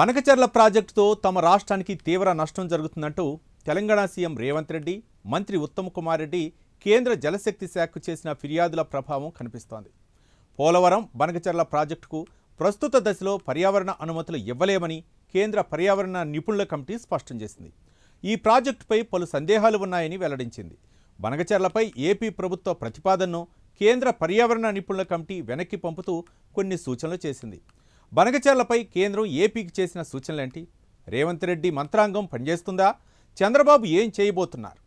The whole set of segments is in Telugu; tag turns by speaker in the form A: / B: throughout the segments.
A: బనకచెర్ల ప్రాజెక్టుతో తమ రాష్ట్రానికి తీవ్ర నష్టం జరుగుతుందంటూ తెలంగాణ సీఎం రేవంత్ రెడ్డి, మంత్రి ఉత్తమ్ కుమార్ రెడ్డి కేంద్ర జలశక్తి శాఖకు చేసిన ఫిర్యాదుల ప్రభావం కనిపిస్తోంది. పోలవరం బనకచెర్ల ప్రాజెక్టుకు ప్రస్తుత దశలో పర్యావరణ అనుమతులు ఇవ్వలేమని కేంద్ర పర్యావరణ నిపుణుల కమిటీ స్పష్టం చేసింది. ఈ ప్రాజెక్టుపై పలు సందేహాలు ఉన్నాయని వెల్లడించింది. బనకచెర్లపై ఏపీ ప్రభుత్వ ప్రతిపాదనను కేంద్ర పర్యావరణ నిపుణుల కమిటీ వెనక్కి పంపుతూ కొన్ని సూచనలు చేసింది. బనకచెర్లపై కేంద్రం ఏపీకి చేసిన సూచనలేంటి? రేవంత్ రెడ్డి మంత్రాంగం పనిచేస్తుందా? చంద్రబాబు ఏం చేయబోతున్నారు?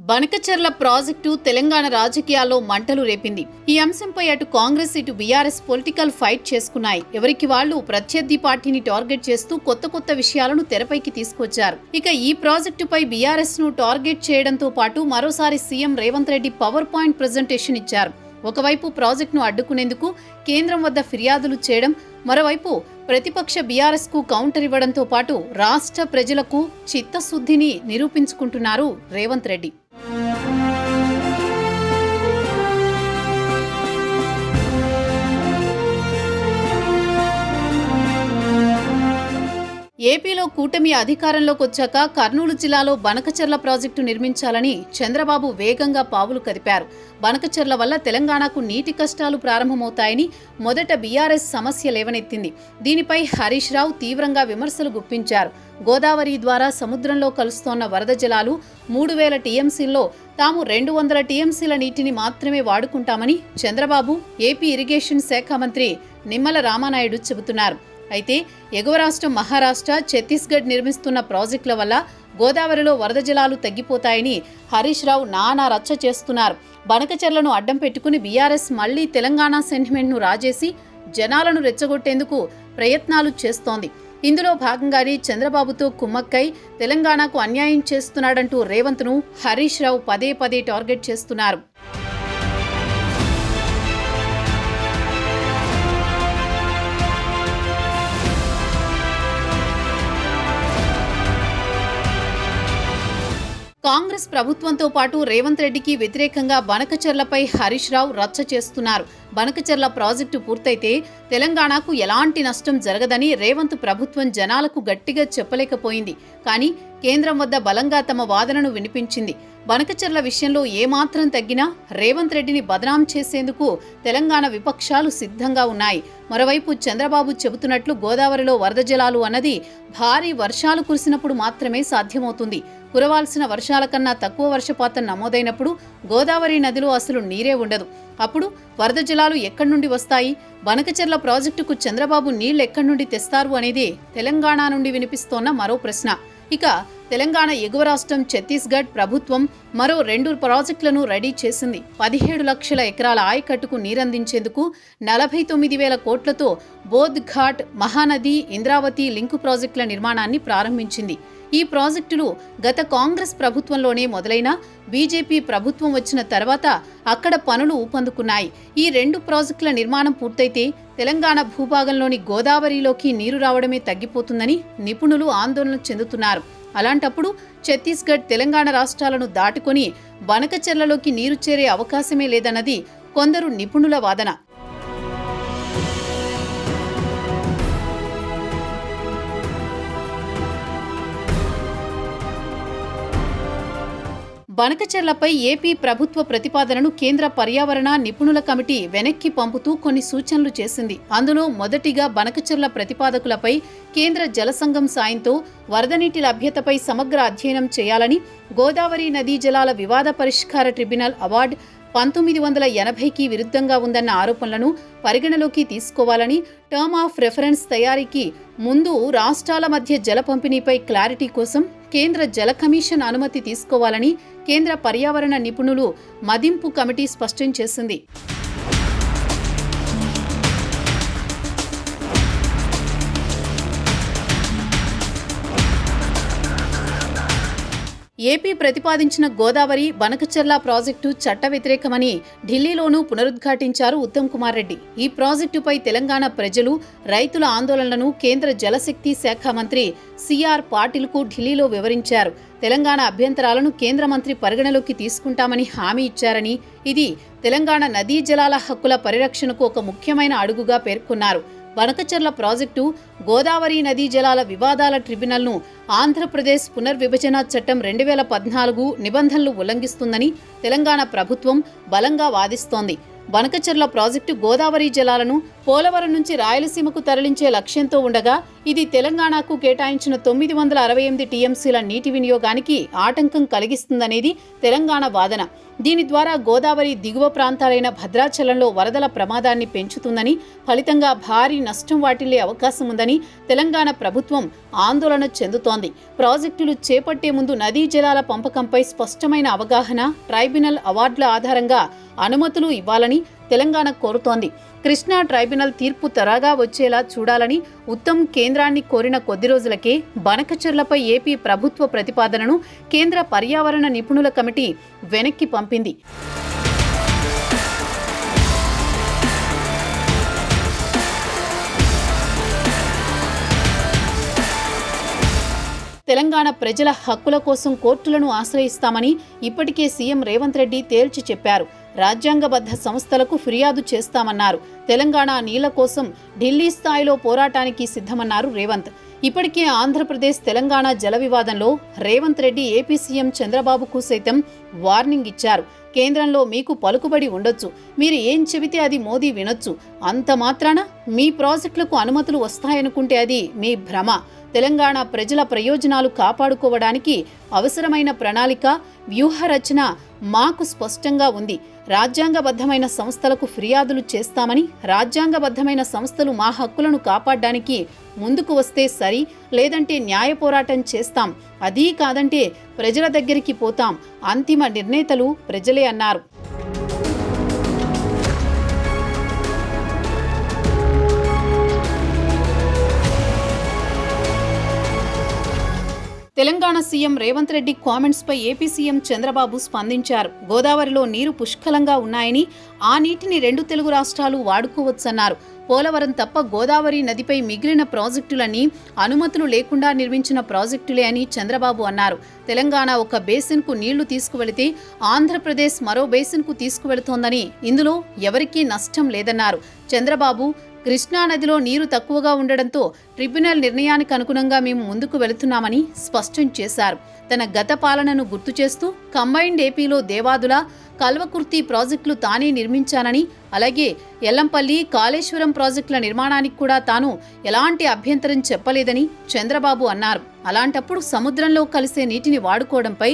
B: బనకచెర్ల ప్రాజెక్టు తెలంగాణ రాజకీయాల్లో మంటలు రేపింది. ఈ అంశంపై అటు కాంగ్రెస్ ఇటు బీఆర్ఎస్ పొలిటికల్ ఫైట్ చేసుకున్నాయి. ఎవరికి వాళ్లు ప్రత్యర్థి పార్టీని టార్గెట్ చేస్తూ కొత్త విషయాలను తెరపైకి తీసుకొచ్చారు. ఇక ఈ ప్రాజెక్టుపై బీఆర్ఎస్ ను టార్గెట్ చేయడంతో పాటు మరోసారి CM Revanth Reddy power point presentation ఇచ్చారు. ఒకవైపు ప్రాజెక్టును అడ్డుకునేందుకు కేంద్రం వద్ద ఫిర్యాదులు చేయడం, మరోవైపు ప్రతిపక్ష బీఆర్ఎస్ కు కౌంటర్ ఇవ్వడంతో పాటు రాష్ట్ర ప్రజలకు చిత్తశుద్ధిని నిరూపించుకుంటున్నారు రేవంత్ రెడ్డి. ఏపీలో కూటమి అధికారంలోకి వచ్చాక కర్నూలు జిల్లాలో బనకచెర్ల ప్రాజెక్టు నిర్మించాలని చంద్రబాబు వేగంగా పావులు కదిపారు. బనకచెర్ల వల్ల తెలంగాణకు నీటి కష్టాలు ప్రారంభమవుతాయని మొదట బీఆర్ఎస్ సమస్య లేవనెత్తింది. దీనిపై హరీష్ రావు తీవ్రంగా విమర్శలు గుప్పించారు. గోదావరి ద్వారా సముద్రంలో కలుస్తోన్న వరద జలాలు 3000 టీఎంసీల్లో తాము 200 టీఎంసీల నీటిని మాత్రమే వాడుకుంటామని చంద్రబాబు, ఏపీ ఇరిగేషన్ శాఖ మంత్రి నిమ్మల రామానాయుడు చెబుతున్నారు. అయితే ఎగువ రాష్ట్రం మహారాష్ట్ర, ఛత్తీస్గఢ్ నిర్మిస్తున్న ప్రాజెక్టుల వల్ల గోదావరిలో వరద జలాలు తగ్గిపోతాయని హరీష్ రావు నానా రచ్చ చేస్తున్నారు. బనకచెర్లను అడ్డం పెట్టుకుని బీఆర్ఎస్ మళ్లీ తెలంగాణ సెంటిమెంట్ను రాజేసి జనాలను రెచ్చగొట్టేందుకు ప్రయత్నాలు చేస్తోంది. ఇందులో భాగంగానే చంద్రబాబుతో కుమ్మక్కై తెలంగాణకు అన్యాయం చేస్తున్నాడంటూ రేవంత్ను హరీష్ రావు పదే టార్గెట్ చేస్తున్నారు. కాంగ్రెస్ ప్రభుత్వంతో పాటు రేవంత్ రెడ్డికి వ్యతిరేకంగా బనకచెర్లపై హరీష్ రావు రచ్చ చేస్తున్నారు. బనకచెర్ల ప్రాజెక్టు పూర్తయితే తెలంగాణకు ఎలాంటి నష్టం జరగదని రేవంత్ ప్రభుత్వం జనాలకు గట్టిగా చెప్పలేకపోయింది. కానీ కేంద్రం వద్ద బలంగా తమ వాదనను వినిపించింది. బనకచెర్ల విషయంలో ఏమాత్రం తగ్గినా రేవంత్ రెడ్డిని బదనాం చేసేందుకు తెలంగాణ విపక్షాలు సిద్ధంగా ఉన్నాయి. మరోవైపు చంద్రబాబు చెబుతున్నట్లు గోదావరిలో వరద జలాలు అన్నది భారీ వర్షాలు కురిసినప్పుడు మాత్రమే సాధ్యమవుతుంది. కురవాల్సిన వర్షాల కన్నా తక్కువ వర్షపాతం నమోదైనప్పుడు గోదావరి నదిలో అసలు నీరే ఉండదు. అప్పుడు వరద జలాలు ఎక్కడి నుండి వస్తాయి? బనకచెర్ల ప్రాజెక్టుకు చంద్రబాబు నీళ్లు ఎక్కడి నుండి తెస్తారు అనేది తెలంగాణ నుండి వినిపిస్తోన్న మరో ప్రశ్న. ఇక తెలంగాణ ఎగువ రాష్ట్రం ఛత్తీస్గఢ్ ప్రభుత్వం మరో 2 ప్రాజెక్టులను రెడీ చేసింది. 17 లక్షల ఎకరాల ఆయకట్టుకు నీరందించేందుకు 49,000 కోట్లతో బోధ్ ఘాట్, మహానది, ఇంద్రావతి లింకు ప్రాజెక్టుల నిర్మాణాన్ని ప్రారంభించింది. ఈ ప్రాజెక్టులు గత కాంగ్రెస్ ప్రభుత్వంలోనే మొదలైన బీజేపీ ప్రభుత్వం వచ్చిన తర్వాత అక్కడ పనులు ఊపందుకున్నాయి. ఈ 2 ప్రాజెక్టుల నిర్మాణం పూర్తయితే తెలంగాణ భూభాగంలోని గోదావరిలోకి నీరు రావడమే తగ్గిపోతుందని నిపుణులు ఆందోళన చెందుతున్నారు. అలాంటప్పుడు ఛత్తీస్గఢ్, తెలంగాణ రాష్ట్రాలను దాటుకొని బనకచెర్లలోకి నీరు చేరే అవకాశమే లేదన్నది కొందరు నిపుణుల వాదన. బనకచెర్లపై ఏపీ ప్రభుత్వ ప్రతిపాదనను కేంద్ర పర్యావరణ నిపుణుల కమిటీ వెనక్కి పంపుతూ కొన్ని సూచనలు చేసింది. అందులో మొదటిగా బనకచెర్ల ప్రతిపాదకులపై కేంద్ర జలసంఘం సాయంతో వరద నీటి లభ్యతపై సమగ్ర అధ్యయనం చేయాలని, గోదావరి నదీ జలాల వివాద పరిష్కార ట్రిబ్యునల్ అవార్డు 1980కి విరుద్ధంగా ఉందన్న ఆరోపణలను పరిగణలోకి తీసుకోవాలని, టర్మ్ ఆఫ్ రెఫరెన్స్ తయారీకి ముందు రాష్ట్రాల మధ్య జల పంపిణీపై క్లారిటీ కోసం కేంద్ర జల కమిషన్ అనుమతి తీసుకోవాలని కేంద్ర పర్యావరణ నిపుణులు మదింపు కమిటీ స్పష్టం చేసింది. ఏపీ ప్రతిపాదించిన గోదావరి బనకచెర్ల ప్రాజెక్టు చట్ట వ్యతిరేకమని ఢిల్లీలోనూ పునరుద్ఘాటించారు ఉత్తమ్ కుమార్ రెడ్డి. ఈ ప్రాజెక్టుపై తెలంగాణ ప్రజలు, రైతుల ఆందోళనలను కేంద్ర జలశక్తి శాఖ మంత్రి సిఆర్ పాటిల్కు ఢిల్లీలో వివరించారు. తెలంగాణ అభ్యంతరాలను కేంద్ర మంత్రి పరిగణలోకి తీసుకుంటామని హామీ ఇచ్చారని, ఇది తెలంగాణ నదీ జలాల హక్కుల పరిరక్షణకు ఒక ముఖ్యమైన అడుగుగా పేర్కొన్నారు. బనకచెర్ల ప్రాజెక్టు గోదావరి నదీ జలాల వివాదాల ట్రిబ్యునల్ను ఆంధ్రప్రదేశ్ పునర్విభజన చట్టం 2014 నిబంధనలు ఉల్లంఘిస్తుందని తెలంగాణ ప్రభుత్వం బలంగా వాదిస్తోంది. బనకచెర్ల ప్రాజెక్టు గోదావరి జలాలను పోలవరం నుంచి రాయలసీమకు తరలించే లక్ష్యంతో ఉండగా ఇది తెలంగాణకు కేటాయించిన 968 టీఎంసీల నీటి వినియోగానికి ఆటంకం కలిగిస్తుందనేది తెలంగాణ వాదన. దీని ద్వారా గోదావరి దిగువ ప్రాంతాలైన భద్రాచలంలో వరదల ప్రమాదాన్ని పెంచుతుందని, ఫలితంగా భారీ నష్టం వాటిల్లే అవకాశం ఉందని తెలంగాణ ప్రభుత్వం ఆందోళన చెందుతోంది. ప్రాజెక్టులు చేపట్టే ముందు నదీ జలాల పంపకంపై స్పష్టమైన అవగాహన, ట్రైబ్యునల్ అవార్డుల ఆధారంగా అనుమతులు ఇవ్వాలని తెలంగాణ కోరుతోంది. కృష్ణా ట్రైబ్యునల్ తీర్పు త్వరగా వచ్చేలా చూడాలని ఉత్తమ్ కేంద్రాన్ని కోరిన కొద్ది రోజులకే బనకచెర్లపై ఏపీ ప్రభుత్వ ప్రతిపాదనను కేంద్ర పర్యావరణ నిపుణుల కమిటీ వెనక్కి పంపింది. తెలంగాణ ప్రజల హక్కుల కోసం కోర్టులను ఆశ్రయిస్తామని ఇప్పటికే సీఎం రేవంత్ రెడ్డి తేల్చి చెప్పారు. రాజ్యాంగబద్ధ సంస్థలకు ఫిర్యాదు చేస్తామన్నారు. తెలంగాణ నీళ్ల కోసం ఢిల్లీ స్థాయిలో పోరాటానికి సిద్ధమన్నారు రేవంత్. ఇప్పటికే ఆంధ్రప్రదేశ్ తెలంగాణ జల వివాదంలో రేవంత్ రెడ్డి ఏపీ సీఎం చంద్రబాబుకు సైతం వార్నింగ్ ఇచ్చారు. కేంద్రంలో మీకు పలుకుబడి ఉండొచ్చు, మీరు ఏం చెబితే అది మోదీ వినొచ్చు, అంత మాత్రాన మీ ప్రాజెక్టులకు అనుమతులు వస్తాయనుకుంటే అది మీ భ్రమ. తెలంగాణ ప్రజల ప్రయోజనాలు కాపాడుకోవడానికి అవసరమైన ప్రణాళిక, వ్యూహరచన మాకు స్పష్టంగా ఉంది. రాజ్యాంగబద్ధమైన సంస్థలకు ఫిర్యాదులు చేస్తామని, రాజ్యాంగబద్ధమైన సంస్థలు మా హక్కులను కాపాడడానికి ముందుకు వస్తే సరి, లేదంటే న్యాయ పోరాటం చేస్తాం, అదీ కాదంటే ప్రజల దగ్గరికి పోతాం. అంతిమ నిర్ణేతలు ప్రజలే అన్నారు. తెలంగాణ సీఎం రేవంత్ రెడ్డి కామెంట్స్పై ఏపీ సీఎం చంద్రబాబు స్పందించారు. గోదావరిలో నీరు పుష్కలంగా ఉన్నాయని, ఆ నీటిని 2 తెలుగు రాష్ట్రాలు వాడుకోవచ్చన్నారు. పోలవరం తప్ప గోదావరి నదిపై మిగిలిన ప్రాజెక్టులన్నీ అనుమతులు లేకుండా నిర్మించిన ప్రాజెక్టులే అని చంద్రబాబు అన్నారు. తెలంగాణ ఒక బేసిన్కు నీళ్లు తీసుకువెళితే ఆంధ్రప్రదేశ్ మరో బేసిన్కు తీసుకువెళుతోందని, ఇందులో ఎవరికీ నష్టం లేదన్నారు. చంద్రబాబు కృష్ణానదిలో నీరు తక్కువగా ఉండడంతో ట్రిబ్యునల్ నిర్ణయానికి అనుగుణంగా మేము ముందుకు వెళుతున్నామని స్పష్టం చేశారు. తన గత పాలనను గుర్తు చేస్తూ కంబైన్డ్ ఏపీలో దేవాదుల, కల్వకుర్తి ప్రాజెక్టులు తానే నిర్మించానని, అలాగే ఎల్లంపల్లి, కాళేశ్వరం ప్రాజెక్టుల నిర్మాణానికి కూడా తాను ఎలాంటి అభ్యంతరం చెప్పలేదని చంద్రబాబు అన్నారు. అలాంటప్పుడు సముద్రంలో కలిసే నీటిని వాడుకోవడంపై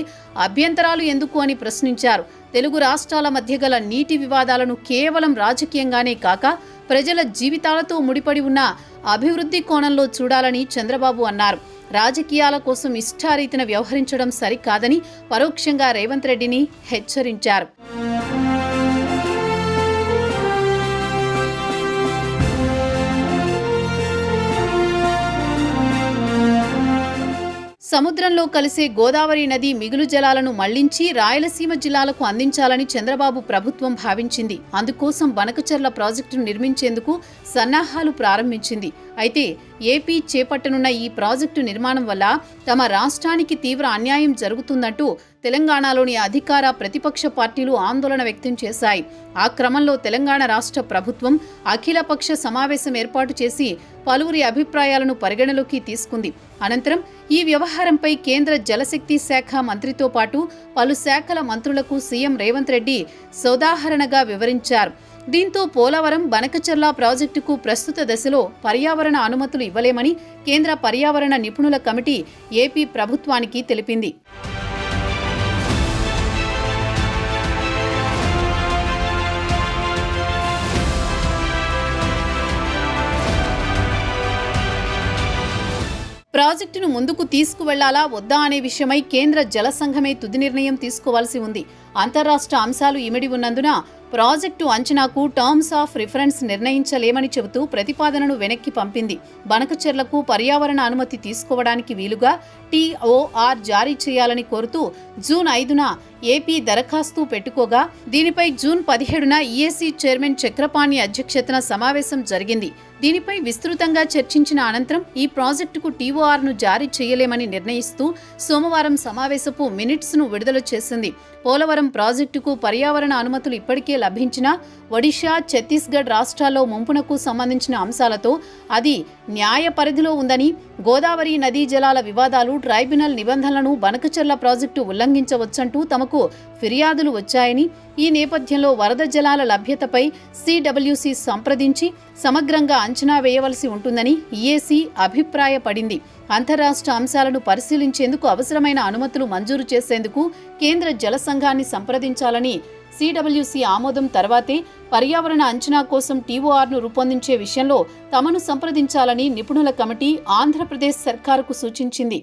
B: అభ్యంతరాలు ఎందుకు అని ప్రశ్నించారు. తెలుగు రాష్ట్రాల మధ్య గల నీటి వివాదాలను కేవలం రాజకీయంగానే కాక ప్రజల జీవితాలతో ముడిపడి ఉన్న అభివృద్ధి కోణంలో చూడాలని చంద్రబాబు అన్నారు. రాజకీయాల కోసం ఇష్టారీతిన వ్యవహరించడం సరికాదని పరోక్షంగా రేవంత్ రెడ్డిని హెచ్చరించారు. సముద్రంలో కలిసే గోదావరి నది మిగులు జలాలను మళ్లించి రాయలసీమ జిల్లాలకు అందించాలని చంద్రబాబు ప్రభుత్వం భావించింది. అందుకోసం బనకచెర్ల ప్రాజెక్టును నిర్మించేందుకు సన్నాహాలు ప్రారంభించింది. అయితే ఏపీ చేపట్టనున్న ఈ ప్రాజెక్టు నిర్మాణం వల్ల తమ రాష్ట్రానికి తీవ్ర అన్యాయం జరుగుతుందంటూ తెలంగాణలోని అధికార, ప్రతిపక్ష పార్టీలు ఆందోళన వ్యక్తం చేశాయి. ఆ క్రమంలో తెలంగాణ రాష్ట్ర ప్రభుత్వం అఖిలపక్ష సమావేశం ఏర్పాటు చేసి పలువురి అభిప్రాయాలను పరిగణలోకి తీసుకుంది. అనంతరం ఈ వ్యవహారంపై కేంద్ర జలశక్తి శాఖ మంత్రితో పాటు పలు శాఖల మంత్రులకు సీఎం రేవంత్ రెడ్డి సోదాహరణగా వివరించారు. దీంతో పోలవరం, బనకచెర్ల ప్రాజెక్టుకు ప్రస్తుత దశలో పర్యావరణ అనుమతులు ఇవ్వలేమని కేంద్ర పర్యావరణ నిపుణుల కమిటీ ఏపీ ప్రభుత్వానికి తెలిపింది. ప్రాజెక్టును ముందుకు తీసుకువెళ్లాలా వద్దా అనే విషయమై కేంద్ర జల సంఘమే తుది నిర్ణయం తీసుకోవాల్సి ఉంది. అంతర్రాష్ట్ర అంశాలు ఇమిడి ఉన్నందున ప్రాజెక్టు అంచనాకు టర్మ్స్ ఆఫ్ రిఫరెన్స్ నిర్ణయించలేమని చెబుతూ ప్రతిపాదనను వెనక్కి పంపింది. బనకచెర్లకు పర్యావరణ అనుమతి తీసుకోవడానికి వీలుగా TOR జారీ చేయాలని కోరుతూ జూన్ 5న ఏపీ దరఖాస్తు పెట్టుకోగా దీనిపై జూన్ 17న EAC చైర్మన్ చక్రపాణి అధ్యక్షతన సమావేశం జరిగింది. దీనిపై విస్తృతంగా చర్చించిన అనంతరం ఈ ప్రాజెక్టుకు TORను జారీ చేయలేమని నిర్ణయిస్తూ సోమవారం సమావేశపు మినిట్స్ను విడుదల చేసింది. పోలవరం ప్రాజెక్టుకు పర్యావరణ అనుమతులు ఇప్పటికే లభించినా ఒడిషా, ఛత్తీస్గఢ్ రాష్ట్రాల్లో ముంపునకు సంబంధించిన అంశాలతో అది న్యాయ పరిధిలో ఉందని, గోదావరి నదీ జలాల వివాదాలు, ట్రైబ్యునల్ నిబంధనలను బనకచెర్ల ప్రాజెక్టు ఉల్లంఘించవచ్చంటూ తమకు ఫిర్యాదులు వచ్చాయని, ఈ నేపథ్యంలో వరద జలాల లభ్యతపై CWC సంప్రదించి సమగ్రంగా అంచనా వేయవలసి ఉంటుందని EAC అభిప్రాయపడింది. అంతర్రాష్ట్ర అంశాలను పరిశీలించేందుకు అవసరమైన అనుమతులు మంజూరు చేసేందుకు కేంద్ర జల సంఘాన్ని సంప్రదించాలని CWC ఆమోదం తర్వాతే పర్యావరణ అంచనా కోసం TORను రూపొందించే విషయంలో తమను సంప్రదించాలని నిపుణుల కమిటీ ఆంధ్రప్రదేశ్ సర్కారుకు సూచించింది.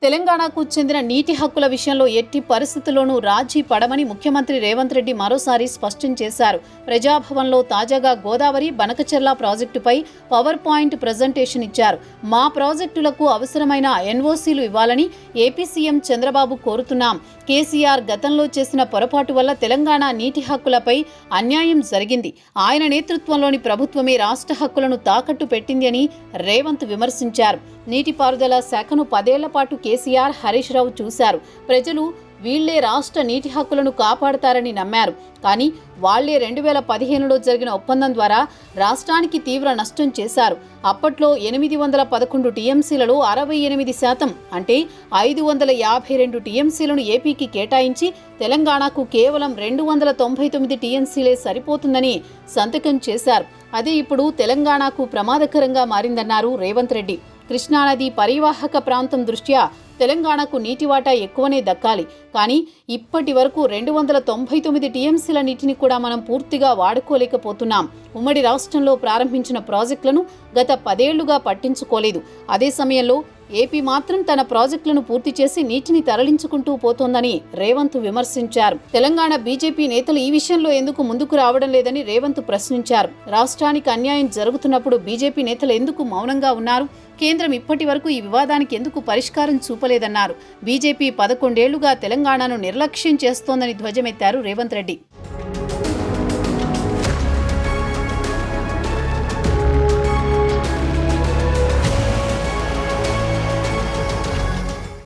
B: తెలంగాణకు చెందిన నీటి హక్కుల విషయంలో ఎట్టి పరిస్థితుల్లోనూ రాజీ పడమని ముఖ్యమంత్రి రేవంత్ రెడ్డి మరోసారి స్పష్టం చేశారు. ప్రజాభవన్లో తాజాగా గోదావరి, బనకచెర్ల ప్రాజెక్టుపై పవర్ పాయింట్ ప్రజెంటేషన్ ఇచ్చారు. మా ప్రాజెక్టులకు అవసరమైన NOCలు ఇవ్వాలని ఏపీ సీఎం చంద్రబాబు కోరుతున్నాం. కేసీఆర్ గతంలో చేసిన పొరపాటు వల్ల తెలంగాణ నీటి హక్కులపై అన్యాయం జరిగింది. ఆయన నేతృత్వంలోని ప్రభుత్వమే రాష్ట్ర హక్కులను తాకట్టు పెట్టింది అని రేవంత్ విమర్శించారు. నీటిపారుదల శాఖను 10 ఏళ్ల పాటు కేసీఆర్, హరీష్ రావు చూశారు. ప్రజలు వీళ్లే రాష్ట్ర నీటి హక్కులను కాపాడతారని నమ్మారు. కానీ వాళ్లే 2015లో జరిగిన ఒప్పందం ద్వారా రాష్ట్రానికి తీవ్ర నష్టం చేశారు. అప్పట్లో 811 TMCలలో 68% అంటే 552 TMCలను ఏపీకి కేటాయించి తెలంగాణకు కేవలం 299 TMCలే సరిపోతుందని సంతకం చేశారు. అదే ఇప్పుడు తెలంగాణకు ప్రమాదకరంగా మారిందన్నారు రేవంత్ రెడ్డి. కృష్ణానది పరివాహక ప్రాంతం దృష్ట్యా తెలంగాణకు నీటి వాటా ఎక్కువనే దక్కాలి. కానీ ఇప్పటి వరకు 299 TMCల నీటిని కూడా మనం పూర్తిగా వాడుకోలేకపోతున్నాం. ఉమ్మడి రాష్ట్రంలో ప్రారంభించిన ప్రాజెక్టులను గత 10 ఏళ్లుగా పట్టించుకోలేదు. అదే సమయంలో ఏపీ మాత్రం తన ప్రాజెక్టులను పూర్తి చేసి నీటిని తరలించుకుంటూ పోతోందని రేవంత్ విమర్శించారు. తెలంగాణ బీజేపీ నేతలు ఈ విషయంలో ఎందుకు ముందుకు రావడం లేదని రేవంత్ ప్రశ్నించారు. రాష్ట్రానికి అన్యాయం జరుగుతున్నప్పుడు బీజేపీ నేతలు ఎందుకు మౌనంగా ఉన్నారు? కేంద్రం ఇప్పటి వరకు ఈ వివాదానికి ఎందుకు పరిష్కారం చూపలేదన్నారు. బీజేపీ 11 ఏళ్లుగా తెలంగాణను నిర్లక్ష్యం చేస్తోందని ధ్వజమెత్తారు రేవంత్ రెడ్డి.